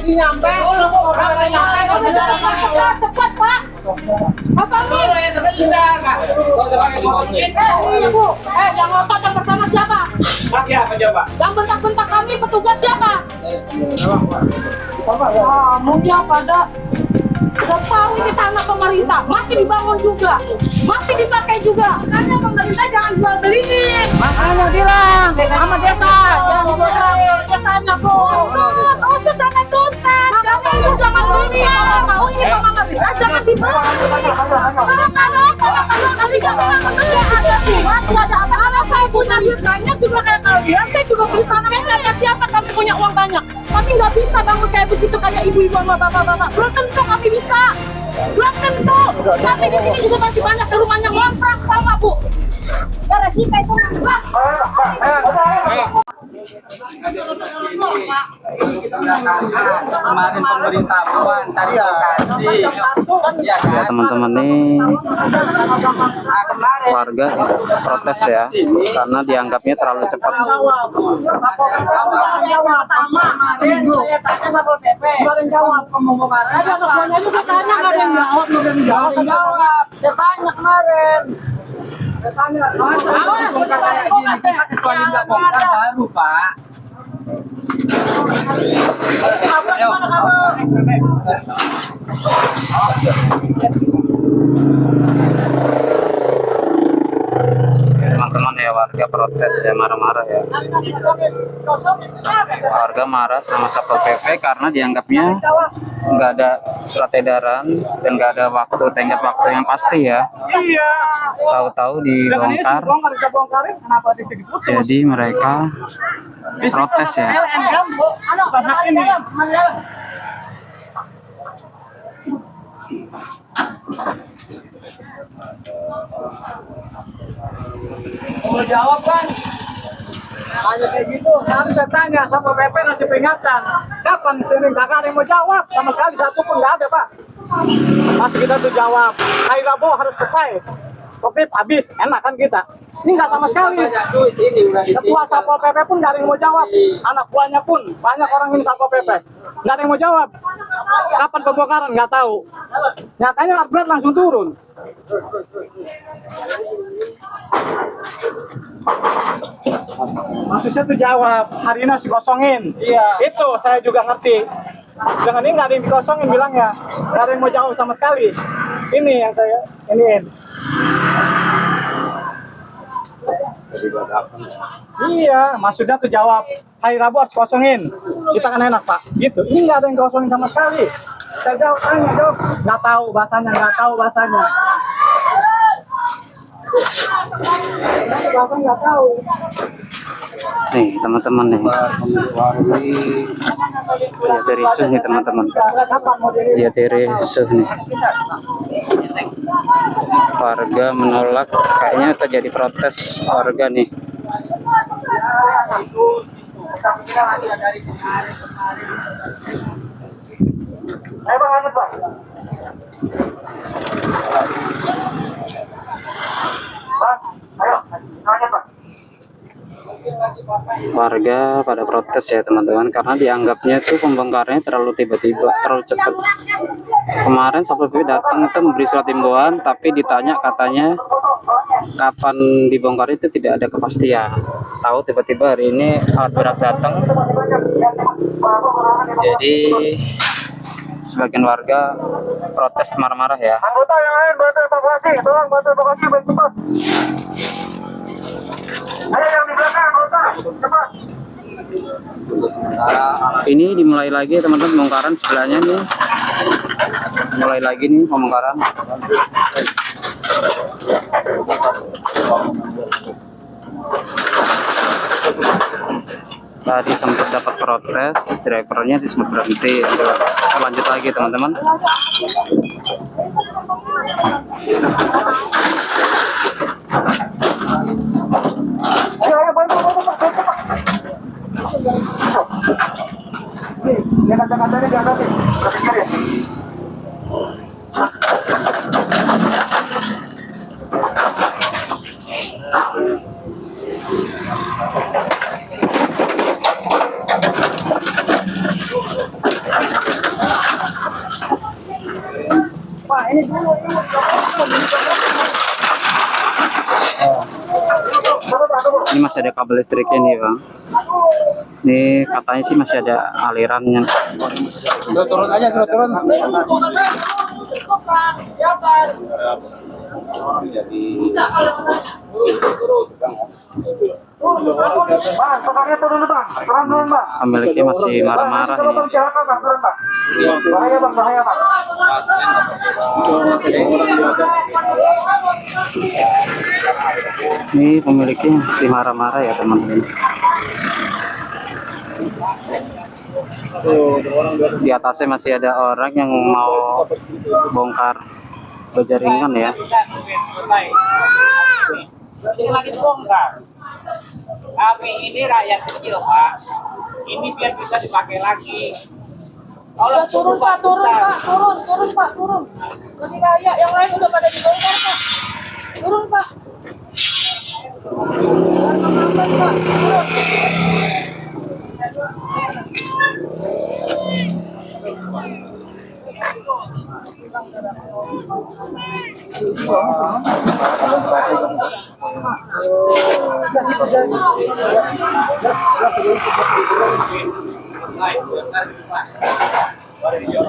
jadi nyampe. Cepat, Pak. Pasangin. Bu. Yang ngotot yang pertama siapa? Mas siapa coba? Yang bentak-bentak kami petugas siapa? Kamu siapa ada? Udah tahu ini tanah pemerintah, masih dibangun juga, masih dipakai juga. Makanya pemerintah jangan jual beliin. Makanya bilang sama desa, jangan Desanya Bu. Usut sampai tuntas. Siapa itu jangan beli ya? Tahu ini pemerintah jangan dibawa. Kalau kali gak pernah membeli ada buat, nggak ada apa-apa. Saya punya duit banyak juga kayak kalian, saya juga beli tanah. Kayaknya siapa kami punya uang banyak, tapi nggak bisa bangun kayak begitu kayak ibu-ibu sama bapak-bapak. Belum tentu kami bisa, belum tentu. Tapi di sini juga masih banyak rumahnya ngontrak sama Bu. Resika itu nambah. Kemarin pemerintah buan tadi kasih. Ya teman-teman, nih warga protes ya karena dianggapnya terlalu cepat. Baru Pak. Teman-teman ya, warga protes ya, marah-marah ya. Warga marah sama Satpol PP karena dianggapnya nggak ada surat edaran dan nggak ada tenggat waktu yang pasti ya. Iya. Tahu-tahu dibongkar. Jadi mereka protes ya. Mau jawab kan? Hanya kayak gitu. Harus saya tanya sama PP ngasih peringatan. Kapan sini kakak ada yang mau jawab? Sama sekali satu pun nggak ada Pak. Masih kita tuh jawab. Hari Rabu harus selesai. Oke, habis, enak kan kita. Ini nggak sama sekali. Ketua Satpol PP pun nggak ada yang mau jawab. Anak buahnya pun banyak orang ini Satpol PP. Nggak ada yang mau jawab. Kapan pembongkaran nggak tahu. Nyatanya upgrade langsung turun. Maksudnya tuh jawab, hari ini harus dikosongin. Iya. Itu saya juga ngerti. Dengan ini nggak ada yang dikosongin bilangnya. Nggak ada yang mau jawab sama sekali. Ini yang saya iniin. Iya, maksudnya tuh jawab, hari Rabu harus kosongin. Kita kan enak Pak. Gitu. Ini nggak ada yang kosongin sama sekali. Saya jawab, tanya jawab, nggak tahu bahasanya, nggak tahu bahasanya. Nggak tahu. Nih teman-teman nih, ya dari ricuh nih teman-teman, ya dari ricuh nih. Warga menolak, kayaknya terjadi protes warga nih. Bang, anu Pak. Bang, ayo, tanya Pak. Warga pada protes ya teman-teman karena dianggapnya itu pembongkarannya terlalu tiba-tiba, terlalu cepat. Kemarin Satpol PP datang itu memberi surat himbauan, tapi ditanya katanya kapan dibongkar itu tidak ada kepastian. Tahu tiba-tiba hari ini alat berat datang. Jadi sebagian warga protes marah-marah ya. Anggota yang lain bantu evakuasi, tolong bantu evakuasi cepat. Ayo yang di belakang anggota, cepat. Ini dimulai lagi teman-teman pembongkaran sebelahnya nih. Mulai lagi nih pembongkaran. Tadi sempat dapat protes, drivernya sempat berhenti. Lanjut lagi teman-teman. Ayo bantu Pak. Ini kata-katanya diangkatin. Kasih ya. ini dulu. Ini masih ada kabel listriknya nih bang. Ini katanya sih masih ada alirannya. Turun aja, turun. Pemiliknya masih marah-marah ini. Bahaya bang. Ini pemiliknya masih marah-marah ya teman-teman. Di atasnya masih ada orang yang mau bongkar jaringan ya. Lagi bongkar. Tapi ini rakyat kecil Pak. Ini biar bisa dipakai lagi. Kalau Turun Pak, turun Pak, turun. Masih kayak yang lain udah pada dibongkar Pak. Turun Pak. Pak, turun.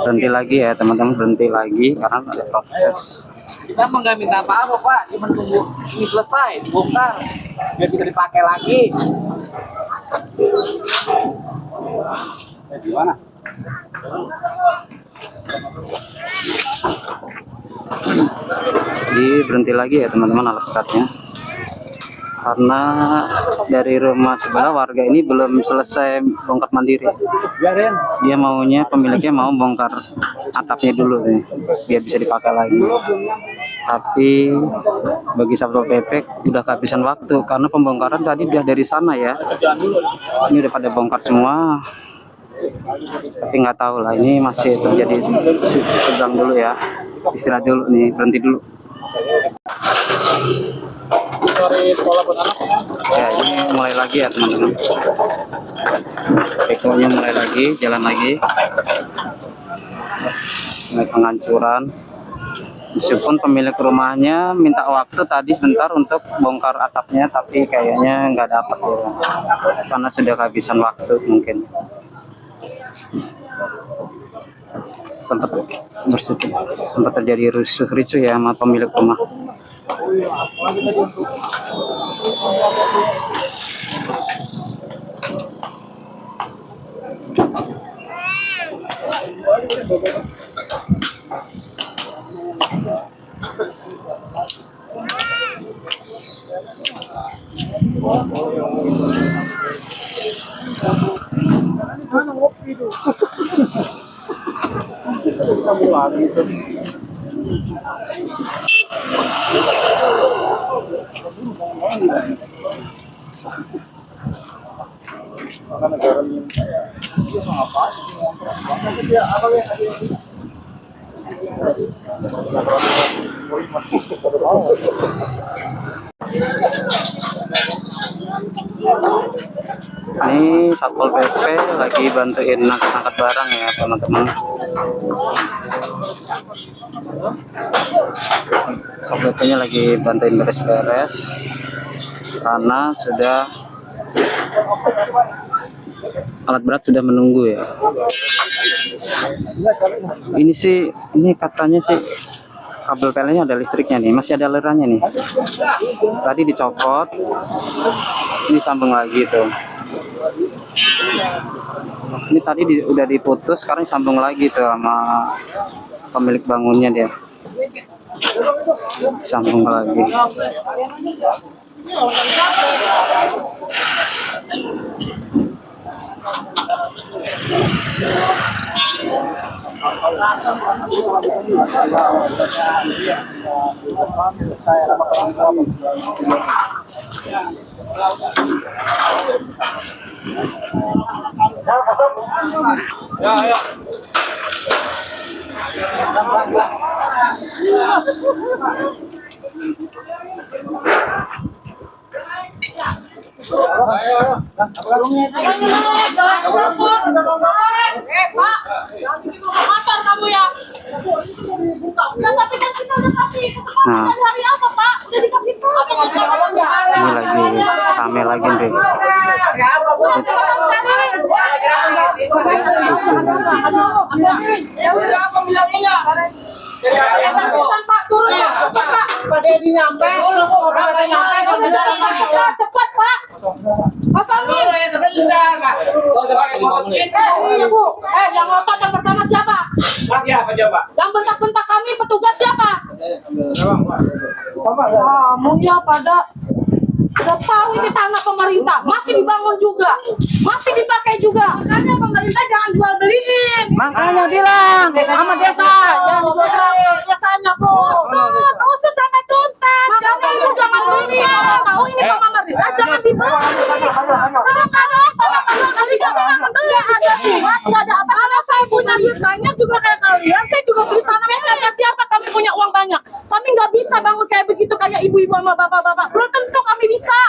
Berhenti lagi ya teman-teman, berhenti lagi karena ada protes. kita mau nggak minta apa-apa Pak, cuma tunggu ini selesai, dibongkar, biar bisa dipakai lagi. Gimana? Jadi berhenti lagi ya teman-teman alat beratnya, karena dari rumah sebelah warga ini belum selesai bongkar mandiri. Biarin. Dia maunya, pemiliknya mau bongkar atapnya dulu nih biar bisa dipakai lagi. Tapi bagi Satpol PP udah kehabisan waktu karena pembongkaran tadi udah dari sana ya. Ini udah pada bongkar semua. Tapi nggak tahu lah, ini masih terjadi. Sedang dulu ya, istirahat dulu nih, berhenti dulu. Ya ini mulai lagi ya teman-teman. Ekonya mulai lagi, jalan lagi. Mulai penghancuran. Meskipun pemilik rumahnya minta waktu tadi sebentar untuk bongkar atapnya, tapi kayaknya nggak dapat ya, karena sudah kehabisan waktu mungkin. Sempat terjadi ricuh ya sama pemilik rumah. Ini Satpol PP lagi bantuin angkat barang ya teman-teman. Satpol PP-nya lagi bantuin beres-beres karena sudah alat berat sudah menunggu ya. Ini katanya sih kabel PLN-nya ada listriknya nih, masih ada alirannya nih. Tadi dicopot, ini sambung lagi tuh. Ini tadi udah diputus, sekarang sambung lagi tuh sama pemilik bangunnya dia. Sambung lagi. Ya. Pak, motor kamu ya. Ya, tapi kan kita udah kasih kesempatan Nah. dari hari apa, Pak? Udah dikasih tahu. Ini lagi rame lagi nih. Ya udah apa bilangnya? Cepetan, Pak, turun ya. Cepat, Pak. Cepat, Pak. Kosongin. Sebentar, Pak. Kalau pakai motor kita. Yang ngotot yang pertama siapa? Mas ya, apa coba? Yang bentak-bentak kami petugas siapa? Kamu ya pada udah tahu ini tanah pemerintah, masih dibangun juga, masih dipakai juga. Makanya pemerintah jangan jual beliin. Makanya bilang sama desa, jangan Tanya usut sampai tuntas. Makanya ibu jangan beli ya. Tahu ini pemerintah jangan dibeli. Kadang-kadang kali kan saya nggak beli ada surat, nggak ada apa. Karena saya punya duit banyak juga kayak kalian, saya juga beli tanah. Kata siapa kami punya uang banyak, kami nggak bisa bangun kayak begitu kayak ibu-ibu sama bapak-bapak. Belum tentu kami bisa,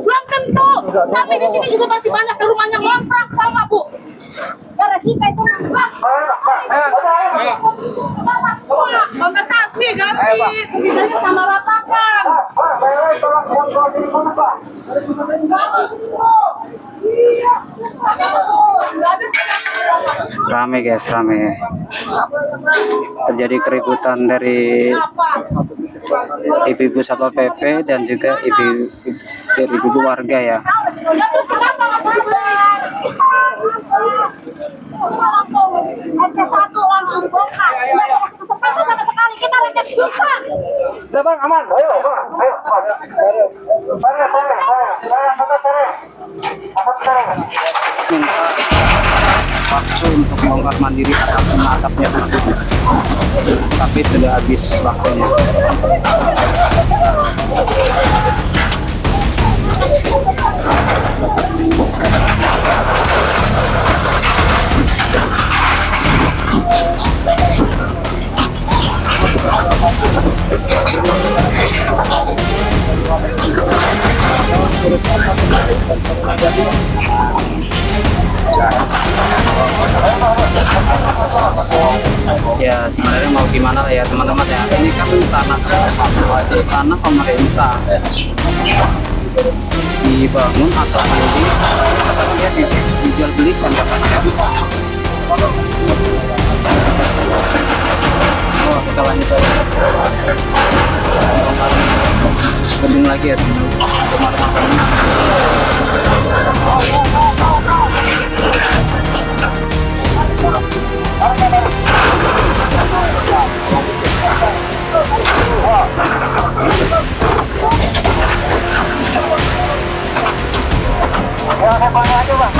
belum tentu. Kami di sini juga masih banyak ke rumahnya ngontrak sama Bu. Ya resiko itu kompensasi ganti, setidaknya sama ratakan. Rame guys, rame. Terjadi keributan dari ibu-ibu Satpol PP dan juga ibu-ibu warga ya. SP1 langsung bongkar. Kesempatan sama sekali kita rakyat susah. Udah bang, aman. Ayo bang, ayo. Minta waktu untuk bongkar mandiri atapnya tersebut, tapi sudah habis waktunya. Ya sebenarnya mau gimana lah ya teman-teman ya, ini kan tanah pemerintah dibangun atau katanya dijual belikan katanya. Oh kita lanjut aja gedung lagi ya teman-teman. Ya, saya aja bang.